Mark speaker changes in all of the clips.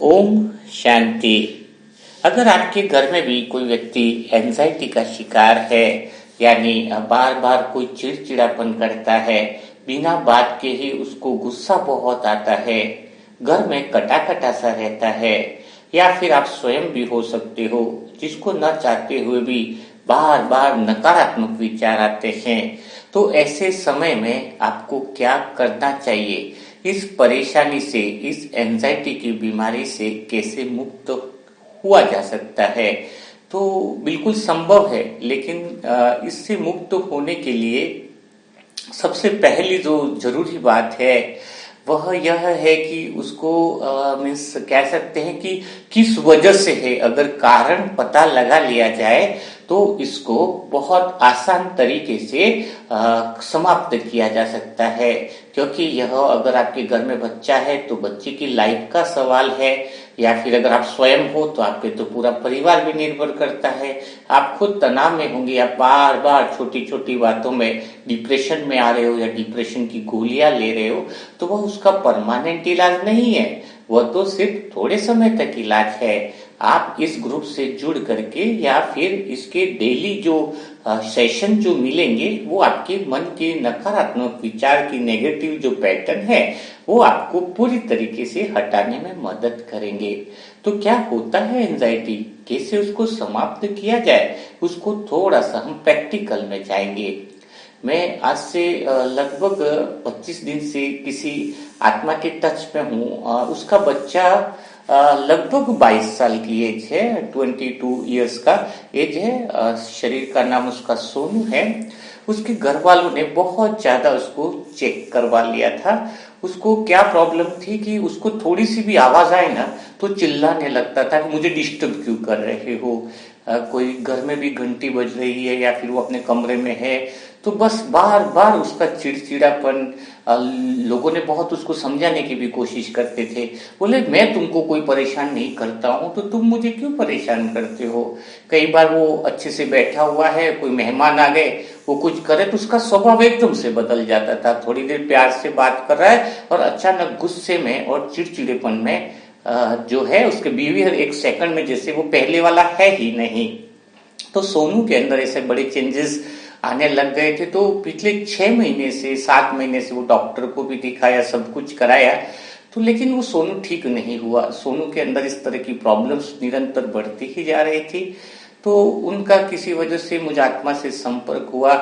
Speaker 1: ओम शांति। अगर आपके घर में भी कोई व्यक्ति एंजाइटी का शिकार है, यानी बार बार कोई चिड़चिड़ापन करता है, बिना बात के ही उसको गुस्सा बहुत आता है, घर में कटाकटा सा रहता है, या फिर आप स्वयं भी हो सकते हो जिसको न चाहते हुए भी बार बार नकारात्मक विचार आते हैं, तो ऐसे समय में आपको क्या करना चाहिए? इस परेशानी से, इस एंजाइटी की बीमारी से कैसे मुक्त हुआ जा सकता है? तो बिल्कुल संभव है, लेकिन इससे मुक्त होने के लिए सबसे पहली जो जरूरी बात है वह यह है कि उसको मीन्स कह सकते हैं कि किस वजह से है। अगर कारण पता लगा लिया जाए तो इसको बहुत आसान तरीके से समाप्त किया जा सकता है, क्योंकि यह अगर आपके घर में बच्चा है तो बच्चे की लाइफ का सवाल है, या फिर अगर आप स्वयं हो तो आपके तो पूरा परिवार भी निर्भर करता है। आप खुद तनाव में होंगे, आप बार बार छोटी छोटी बातों में डिप्रेशन में आ रहे हो या डिप्रेशन की गोलियां ले रहे हो, तो वह उसका परमानेंट इलाज नहीं है, वह तो सिर्फ थोड़े समय तक इलाज है। आप इस ग्रुप से जुड़ करके या फिर इसके डेली जो सेशन जो मिलेंगे वो आपके मन के नकारात्मक विचार की नेगेटिव जो पैटर्न है वो आपको पूरी तरीके से हटाने में मदद करेंगे। तो क्या होता है एंजाइटी, कैसे उसको समाप्त किया जाए, उसको थोड़ा सा हम प्रैक्टिकल में जाएंगे। मैं आज से लगभग 25 दिन से किसी आत्मा के टच में हूँ। उसका बच्चा लगभग 22 साल की एज है, 22 इयर्स का एज है। शरीर का नाम उसका सोनू है। उसके घर वालों ने बहुत ज्यादा उसको चेक करवा लिया था। उसको क्या प्रॉब्लम थी कि उसको थोड़ी सी भी आवाज आए ना तो चिल्लाने लगता था कि मुझे डिस्टर्ब क्यों कर रहे हो। कोई घर में भी घंटी बज रही है या फिर वो अपने कमरे में है तो बस बार बार उसका चिड़चिड़ापन। लोगों ने बहुत उसको समझाने की भी कोशिश करते थे, बोले मैं तुमको कोई परेशान नहीं करता हूं तो तुम मुझे क्यों परेशान करते हो। कई बार वो अच्छे से बैठा हुआ है, कोई मेहमान आ गए, वो कुछ करे तो उसका स्वभाव एकदम से बदल जाता था। थोड़ी देर प्यार से बात कर रहा है और अचानक गुस्से में और चिड़चिड़ेपन में जो है उसके बिहेवियर एक सेकंड में जैसे वो पहले वाला है ही नहीं। तो सोनू के अंदर ऐसे बड़े चेंजेस आने लग गए थे। तो पिछले 6 महीने से 7 महीने से वो डॉक्टर को भी दिखाया, सब कुछ कराया, तो लेकिन वो सोनू ठीक नहीं हुआ। सोनू के अंदर इस तरह की प्रॉब्लम्स निरंतर बढ़ती ही जा रही थी। तो उनका किसी वजह से मुझ आत्मा से संपर्क हुआ,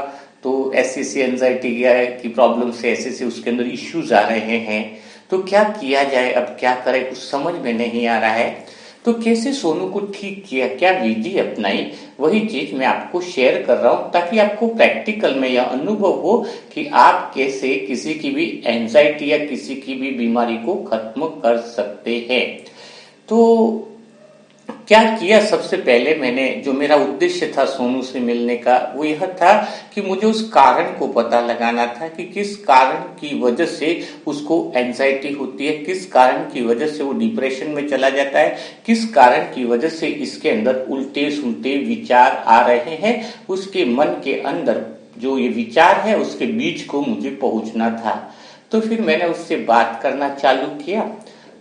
Speaker 1: तो ऐसी एंजाइटी की प्रॉब्लम से ऐसे उसके अंदर इश्यूज आ रहे हैं। तो क्या किया जाए, अब क्या करें, कुछ समझ में नहीं आ रहा है। तो कैसे सोनू को ठीक किया, क्या विधि अपनाई, वही चीज मैं आपको शेयर कर रहा हूं ताकि आपको प्रैक्टिकल में यह अनुभव हो कि आप कैसे किसी की भी एंजाइटी या किसी की भी बीमारी को खत्म कर सकते हैं। तो क्या किया, सबसे पहले मैंने जो मेरा उद्देश्य था सोनू से मिलने का वो यह था कि मुझे उस कारण को पता लगाना था कि किस कारण की वजह से उसको एंजाइटी होती है, किस कारण की वजह से वो डिप्रेशन में चला जाता है, किस कारण की वजह से इसके अंदर उल्टे सुलटे विचार आ रहे हैं। उसके मन के अंदर जो ये विचार है उसके बीच को मुझे पहुंचना था। तो फिर मैंने उससे बात करना चालू किया।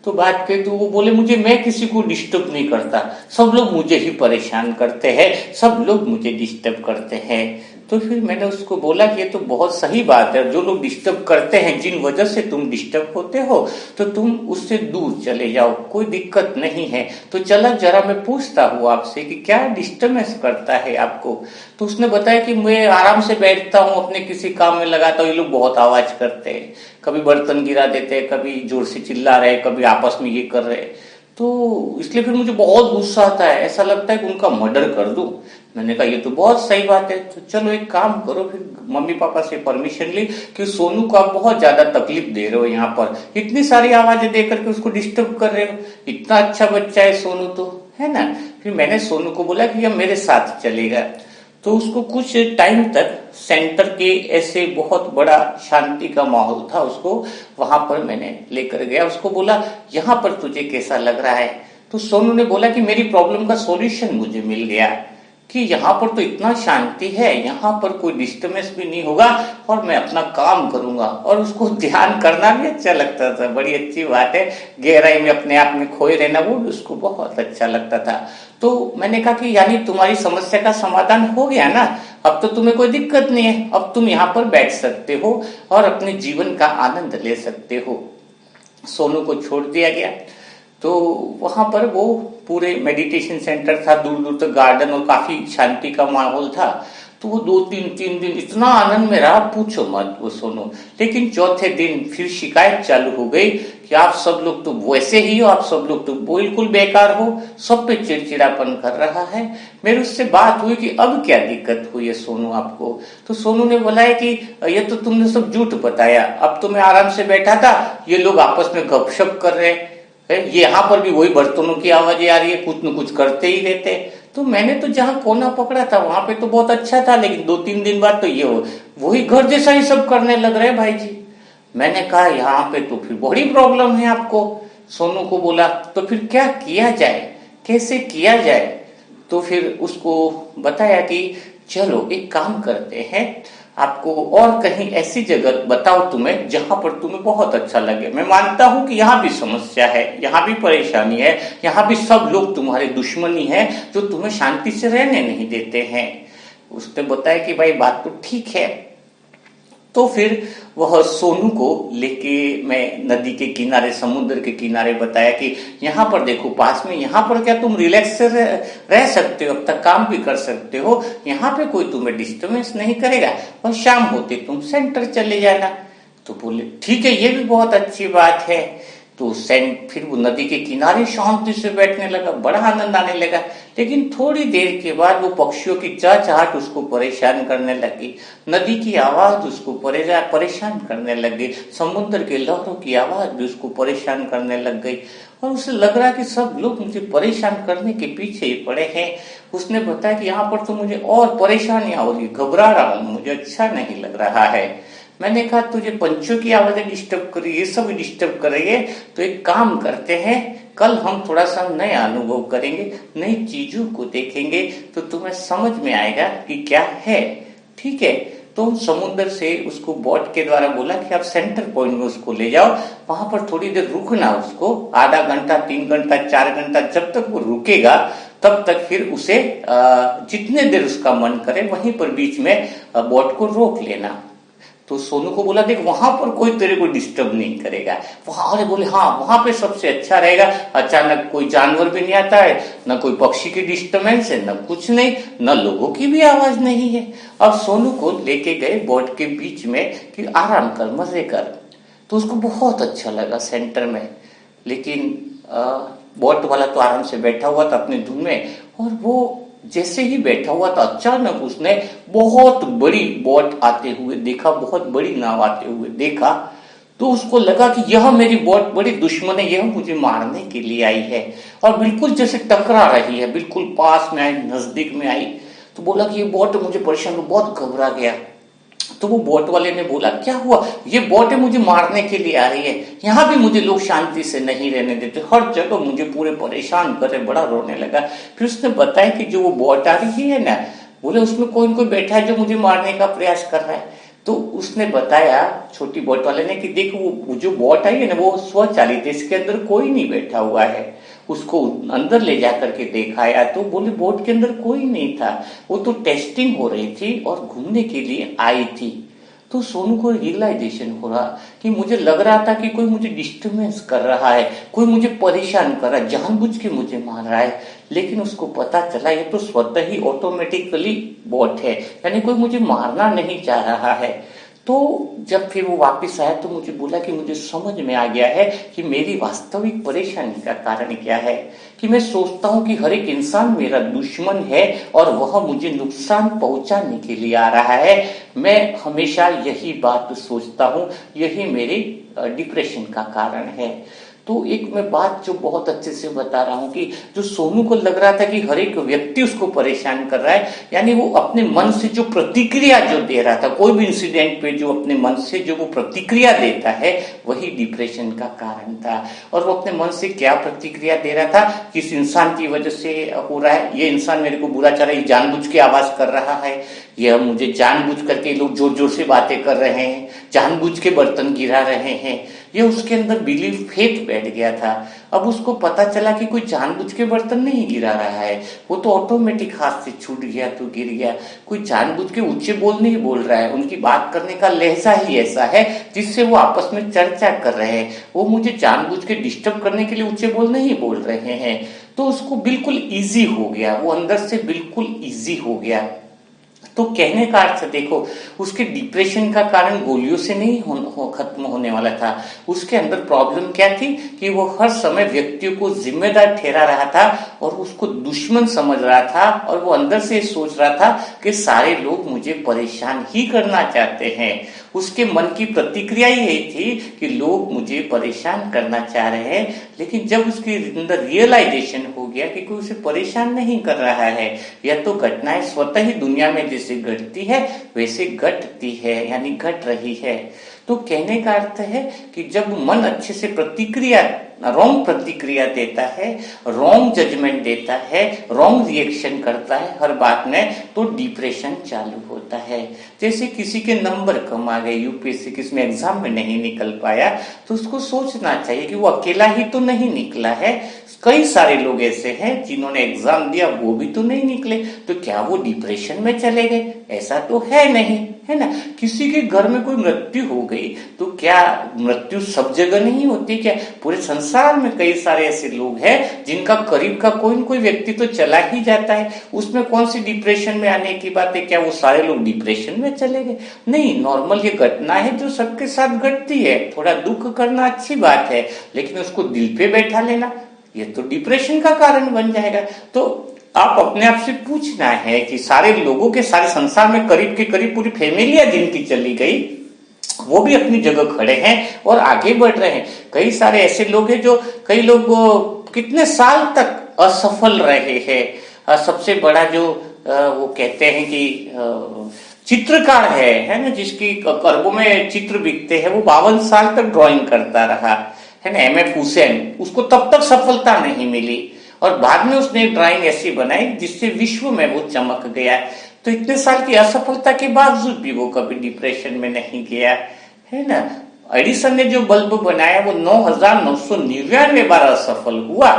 Speaker 1: तो बात कही तो वो बोले मुझे, मैं किसी को डिस्टर्ब नहीं करता, सब लोग मुझे ही परेशान करते हैं, सब लोग मुझे डिस्टर्ब करते हैं। तो फिर मैंने उसको बोला कि ये तो बहुत सही बात है, जो लोग डिस्टर्ब करते हैं, जिन वजह से तुम डिस्टर्ब होते हो, तो तुम उससे दूर चले जाओ, कोई दिक्कत नहीं है। तो चला जरा मैं पूछता हूँ आपसे कि क्या डिस्टर्बेंस करता है आपको। तो उसने बताया कि मैं आराम से बैठता हूँ, अपने किसी काम में लगाता हूँ, ये लोग बहुत आवाज करते हैं, कभी बर्तन गिरा देते हैं, कभी जोर से चिल्ला रहे, कभी आपस में ये कर रहे। तो इसलिए फिर मुझे बहुत गुस्सा आता है, ऐसा लगता है कि उनका मर्डर कर दूं। मैंने कहा ये तो बहुत सही बात है, तो चलो एक काम करो। फिर मम्मी पापा से परमिशन ली कि सोनू को आप बहुत ज्यादा तकलीफ दे रहे हो, यहाँ पर इतनी सारी आवाजें दे करके उसको डिस्टर्ब कर रहे हो, इतना अच्छा बच्चा है सोनू तो, है ना। फिर मैंने सोनू को बोला कि अब मेरे साथ चलेगा। तो उसको कुछ टाइम तक सेंटर के ऐसे बहुत बड़ा शांति का माहौल था, उसको वहां पर मैंने लेकर गया। उसको बोला यहाँ पर तुझे कैसा लग रहा है। तो सोनू ने बोला कि मेरी प्रॉब्लम का सॉल्यूशन मुझे मिल गया। कि यहाँ पर तो इतना शांति है, यहाँ पर कोई डिस्टर्बेंस भी नहीं होगा और मैं अपना काम करूंगा। और उसको ध्यान करना भी अच्छा लगता था, बड़ी अच्छी बात है, गहराई में अपने आप में खोए रहना वो भी उसको बहुत अच्छा लगता था। तो मैंने कहा कि यानी तुम्हारी समस्या का समाधान हो गया ना, अब तो तुम्हें कोई दिक्कत नहीं है, अब तुम यहाँ पर बैठ सकते हो और अपने जीवन का आनंद ले सकते हो। सोनू को छोड़ दिया गया। तो वहां पर वो पूरे मेडिटेशन सेंटर था, दूर दूर तक गार्डन और काफी शांति का माहौल था। तो वो दो तीन दिन इतना आनंद में रहा, पूछो मत वो सोनू। लेकिन चौथे दिन फिर शिकायत चालू हो गई कि आप सब लोग तो वैसे ही हो, आप सब लोग तो बिल्कुल बेकार हो, सब पे चिड़चिड़ापन कर रहा है। मेरे उससे बात हुई कि अब क्या दिक्कत हुई है सोनू आपको। तो सोनू ने बोला है कि ये तो तुमने सब झूठ बताया, अब तो मैं आराम से बैठा था, ये लोग आपस में गपशप कर रहे हैं, ये यहाँ पर भी वही बर्तनों की आवाजें आ रही है, कुछ न कुछ करते ही रहते। तो मैंने तो जहाँ कोना पकड़ा था वहां पे तो बहुत अच्छा था, लेकिन 2-3 दिन बाद तो ये वही घर जैसा ही सब करने लग रहे भाई जी। मैंने कहा यहाँ पे तो फिर बड़ी प्रॉब्लम है आपको। सोनू को बोला तो फिर क्या किया जाए, कैसे किया जाए। तो फिर उसको बताया कि चलो एक काम करते हैं, आपको और कहीं ऐसी जगह बताओ तुम्हें जहां पर तुम्हें बहुत अच्छा लगे। मैं मानता हूं कि यहाँ भी समस्या है, यहाँ भी परेशानी है, यहाँ भी सब लोग तुम्हारे दुश्मनी है जो तुम्हें शांति से रहने नहीं देते हैं। उसने बताया कि भाई बात तो ठीक है। तो फिर वह सोनू को लेके मैं नदी के किनारे, समुद्र के किनारे बताया कि यहाँ पर देखो पास में, यहाँ पर क्या तुम रिलैक्स से रह सकते हो, अब तक काम भी कर सकते हो, यहाँ पे कोई तुम्हें डिस्टर्बेंस नहीं करेगा और शाम होते तुम सेंटर चले जाना। तो बोले ठीक है, ये भी बहुत अच्छी बात है। तो फिर वो नदी के किनारे शांति से बैठने लगा, बड़ा आनंद आने लगा। लेकिन थोड़ी देर के बाद वो पक्षियों की चहचहाट उसको परेशान करने लगी, नदी की आवाज उसको परेशान करने लगी, समुद्र के लहरों की आवाज भी उसको परेशान करने लग गई। और उसे लग रहा कि सब लोग मुझे परेशान करने के पीछे ही पड़े हैं। उसने बताया कि यहाँ पर तो मुझे और परेशानियां हो रही, घबरा रहा हूं, मुझे अच्छा नहीं लग रहा है। मैंने कहा तुझे पंछियों की आवाजें डिस्टर्ब कर रही है, ये सब डिस्टर्ब कर रही है, तो एक काम करते हैं, कल हम थोड़ा सा नया अनुभव करेंगे, नई चीजों को देखेंगे, तो तुम्हें समझ में आएगा कि क्या है। ठीक है। तो समुद्र से उसको बोट के द्वारा बोला कि आप सेंटर पॉइंट में उसको ले जाओ, वहां पर थोड़ी देर रुकना उसको, आधा घंटा, 3 घंटा, 4 घंटा, जब तक वो रुकेगा तब तक फिर उसे जितने देर उसका मन करे वहीं पर बीच में बोट को रोक लेना। तो सोनू को बोला देख वहां पर कोई तेरे को डिस्टर्ब नहीं करेगा। वहां वाले बोले हाँ वहां पे सबसे अच्छा रहेगा, अचानक कोई जानवर भी नहीं आता है, न कोई पक्षी की डिस्टर्बेंस है, न कुछ नहीं, न लोगों की भी आवाज नहीं है। अब सोनू को लेके गए बोट के बीच में कि आराम कर, मजे कर। तो उसको बहुत अच्छा लगा सेंटर में। लेकिन बोट वाला तो आराम से बैठा हुआ था अपने धुन में, और वो जैसे ही बैठा हुआ था अचानक उसने बहुत बड़ी बोट आते हुए देखा, बहुत बड़ी नाव आते हुए देखा। तो उसको लगा कि यह मेरी बोट बड़ी दुश्मन है, यह मुझे मारने के लिए आई है, और बिल्कुल जैसे टकरा रही है, बिल्कुल पास में आई, नजदीक में आई। तो बोला कि ये बोट मुझे परेशान, बहुत घबरा गया। तो वो बोट वाले ने बोला क्या हुआ, ये बोट मुझे मारने के लिए आ रही है, यहाँ भी मुझे लोग शांति से नहीं रहने देते, हर जगह मुझे पूरे परेशान करे, बड़ा रोने लगा। फिर उसने बताया कि जो वो बोट आ रही है ना, बोले उसमें कोई न कोई बैठा है जो मुझे मारने का प्रयास कर रहा है। तो उसने बताया छोटी बोट वाले ने कि देखो वो जो बोट आई है ना वो स्वचालित है, इसके अंदर कोई नहीं बैठा हुआ है। उसको अंदर ले जाकर के दिखाया तो बोले बोट के अंदर कोई नहीं था, वो तो टेस्टिंग हो रही थी और घूमने के लिए आई थी। तो सोनू को रियलाइजेशन हो रहा कि मुझे लग रहा था कि कोई मुझे डिस्टर्बेंस कर रहा है, कोई मुझे परेशान कर रहा है, जानबूझ के मुझे मार रहा है। लेकिन उसको पता चला ये तो स्वतः ही ऑटोमेटिकली बोट है, यानी कोई मुझे मारना नहीं चाह रहा है। तो जब फिर वो वापस आया तो मुझे बोला कि मुझे समझ में आ गया है कि मेरी वास्तविक परेशानी का कारण क्या है, कि मैं सोचता हूं कि हर एक इंसान मेरा दुश्मन है और वह मुझे नुकसान पहुंचाने के लिए आ रहा है। मैं हमेशा यही बात सोचता हूं, यही मेरे डिप्रेशन का कारण है। तो एक मैं बात जो बहुत अच्छे से बता रहा हूं कि जो सोनू को लग रहा था कि हर एक व्यक्ति उसको परेशान कर रहा है, यानी वो अपने मन से जो प्रतिक्रिया जो दे रहा था, कोई भी इंसिडेंट पे जो अपने मन से जो वो प्रतिक्रिया देता है, वही डिप्रेशन का कारण था। और वो अपने मन से क्या प्रतिक्रिया दे रहा था, किस इंसान की वजह से हो रहा है, ये इंसान मेरे को बुरा चाह रहा है, जानबूझ के आवाज कर रहा है, यह मुझे जानबूझ करके लोग जोर जोर से बातें कर रहे हैं, जानबूझ के बर्तन गिरा रहे हैं, ये उसके अंदर बिलीफ फेथ बैठ गया था। अब उसको पता चला कि कोई जानबूझ के बर्तन नहीं गिरा रहा है, वो तो ऑटोमेटिक हाथ से छूट गया तो गिर गया। कोई जानबूझ के ऊंचे बोल नहीं बोल रहा है, उनकी बात करने का लहजा ही ऐसा है जिससे वो आपस में चर्चा कर रहे हैं, वो मुझे जानबूझ के डिस्टर्ब करने के लिए ऊंचे बोल नहीं बोल रहे हैं। तो उसको बिल्कुल ईजी हो गया, वो अंदर से बिल्कुल ईजी हो गया। तो कहने का अर्थ देखो, उसके डिप्रेशन का कारण गोलियों से नहीं खत्म होने वाला था। उसके अंदर प्रॉब्लम क्या थी कि वो हर समय व्यक्तियों को जिम्मेदार ठहरा रहा था और उसको दुश्मन समझ रहा था, और वो अंदर से सोच रहा था कि सारे लोग मुझे परेशान ही करना चाहते हैं। उसके मन की प्रतिक्रिया यही थी कि लोग मुझे परेशान करना चाह रहे हैं। लेकिन जब उसके अंदर रियलाइजेशन हो गया कि कोई उसे परेशान नहीं कर रहा है, या तो घटनाएं स्वतः ही दुनिया में जैसे घटती है वैसे घटती है, यानी घट रही है। तो कहने का अर्थ है कि जब मन अच्छे से रॉन्ग प्रतिक्रिया देता है, रॉन्ग जजमेंट देता है, रॉन्ग रिएक्शन करता है हर बात में, तो डिप्रेशन चालू होता है। जैसे किसी के नंबर कम आ गए, यूपीएससी किसी में एग्जाम में नहीं निकल पाया, तो उसको सोचना चाहिए कि वो अकेला ही तो नहीं निकला है, कई सारे लोग ऐसे हैं जिन्होंने एग्जाम दिया वो भी तो नहीं निकले, तो क्या वो डिप्रेशन में चले गए? ऐसा तो है नहीं, है ना। किसी के घर में कोई मृत्यु हो गई तो क्या मृत्यु सब जगह नहीं होती? क्या पूरे संसार में कई सारे ऐसे लोग हैं जिनका करीब का कोई न कोई व्यक्ति तो चला ही जाता है, उसमें कौन सी डिप्रेशन में आने की बात है? क्या वो सारे लोग डिप्रेशन में चले गए? नहीं, नॉर्मल ये घटना है जो सबके साथ घटती है। थोड़ा दुख करना अच्छी बात है, लेकिन उसको दिल पे बैठा लेना ये तो डिप्रेशन का कारण बन जाएगा। तो आप अपने आप से पूछना है कि सारे लोगों के, सारे संसार में करीब के करीब पूरी फैमिलियां जिनकी चली गई, वो भी अपनी जगह खड़े हैं और आगे बढ़ रहे हैं। कई सारे ऐसे लोग हैं जो, कई लोग कितने साल तक असफल रहे हैं। सबसे बड़ा जो वो कहते हैं कि चित्रकार है ना, जिसकी अरबों में चित्र बिकते हैं, वो 52 साल तक ड्राइंग करता रहा, है ना, एमएफ हुसैन। उसको तब तक सफलता नहीं मिली और बाद में उसने ड्राइंग ऐसी बनाई जिससे विश्व में वो चमक गया। तो इतने साल की असफलता के बावजूद भी वो कभी डिप्रेशन में नहीं गया, है ना। एडिसन ने जो बल्ब बनाया वो 9,999 बार असफल हुआ,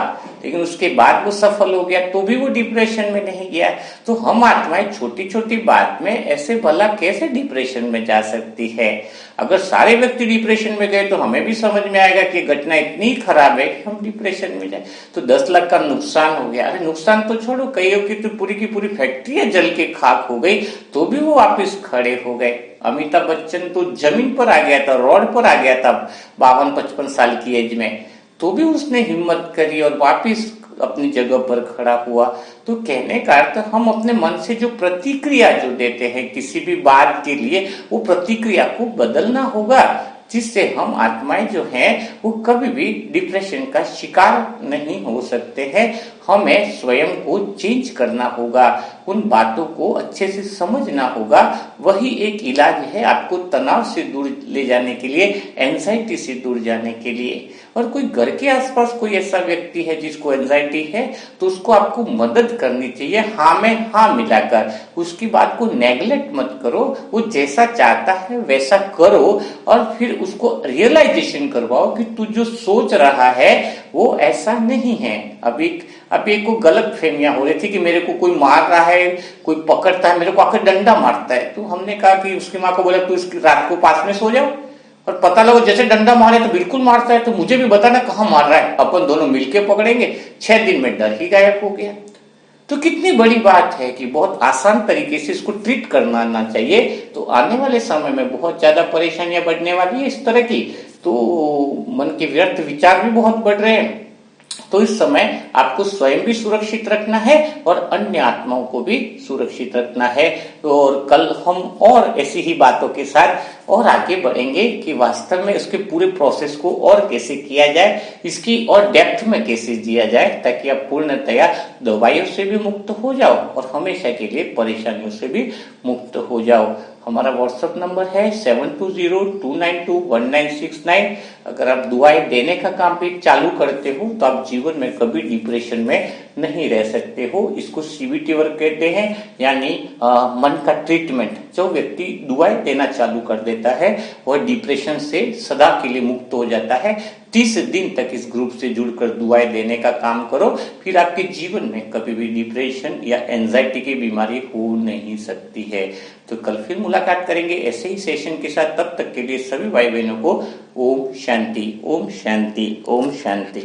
Speaker 1: लेकिन उसके बाद वो सफल हो गया, तो भी वो डिप्रेशन में नहीं गया। तो हम आत्माएं छोटी छोटी बात में ऐसे भला कैसे डिप्रेशन में जा सकती है? अगर सारे व्यक्ति डिप्रेशन में गए तो हमें भी समझ में आएगा कि घटना इतनी खराब है कि हम डिप्रेशन में जाए। तो 10 लाख का नुकसान हो गया, अरे नुकसान तो छोड़ो, कईयों की तो पूरी की पूरी फैक्ट्रियां जल के खाक हो गई, तो भी वो वापिस खड़े हो गए। अमिताभ बच्चन तो जमीन पर आ गया था, रोड पर आ गया था 52-55 साल की एज में, तो भी उसने हिम्मत करी और वापिस अपनी जगह पर खड़ा हुआ। तो कहने का अर्थ, हम अपने मन से जो प्रतिक्रिया जो देते हैं किसी भी बात के लिए, वो प्रतिक्रिया को बदलना होगा, जिससे हम आत्माएं जो हैं वो कभी भी डिप्रेशन का शिकार नहीं हो सकते हैं। हमें स्वयं को चेंज करना होगा, उन बातों को अच्छे से समझना होगा। वही एक इलाज है आपको तनाव से दूर ले जाने के लिए, एंजाइटी से दूर जाने के लिए। और कोई घर के आसपास कोई ऐसा व्यक्ति है जिसको एंजाइटी है, तो उसको आपको मदद करनी चाहिए, हाँ में हाँ मिलाकर। उसकी बात को नेग्लेक्ट मत करो, वो जैसा चाहता है वैसा करो, और फिर उसको रियलाइजेशन करवाओ कि तू जो सोच रहा है वो ऐसा नहीं है। अभी को गलत फहमियां हो रही थी कि मेरे को कोई मार रहा है, कोई पकड़ता है, मेरे को आकर डंडा मारता है। तो हमने कहा कि उसकी माँ को बोला तू इसकी रात को पास में सो जाओ, और पता लगा जैसे डंडा मारे तो बिल्कुल मारता है, तो मुझे भी बताना कहाँ मार रहा है, अपन दोनों मिलके पकड़ेंगे। 6 दिन में डर ही गायब हो गया। तो कितनी बड़ी बात है कि बहुत आसान तरीके से इसको ट्रीट करना आना चाहिए। तो आने वाले समय में बहुत ज्यादा परेशानियां बढ़ने वाली है इस तरह की, तो मन के व्यर्थ विचार भी बहुत बढ़ रहे हैं, तो इस समय आपको स्वयं भी सुरक्षित रखना है और अन्य आत्माओं को भी सुरक्षित रखना है। और कल हम और ऐसी ही बातों के साथ और आगे बढ़ेंगे कि वास्तव में उसके पूरे प्रोसेस को और कैसे किया जाए, इसकी और डेप्थ में कैसे जिया जाए, ताकि आप पूर्णतया दवाइयों से भी मुक्त हो जाओ और हमेशा के लिए परेशानियों से भी मुक्त हो जाओ। हमारा व्हाट्सएप नंबर है 7202921969। अगर आप दुआएं देने का काम भी चालू करते हो तो आप जीवन में कभी डिप्रेशन में नहीं रह सकते हो। इसको सीबीटी वर्क कहते हैं, यानी मन का ट्रीटमेंट। जो व्यक्ति दुआएं देना चालू कर देता है वह डिप्रेशन से सदा के लिए मुक्त हो जाता है। 30 दिन तक इस ग्रुप से जुड़कर दुआएं देने का काम करो, फिर आपके जीवन में कभी भी डिप्रेशन या एंजाइटी की बीमारी हो नहीं सकती है। तो कल फिर मुलाकात करेंगे ऐसे ही सेशन के साथ। तब तक के लिए सभी भाई बहनों को ओम शांति, ओम शांति, ओम शांति।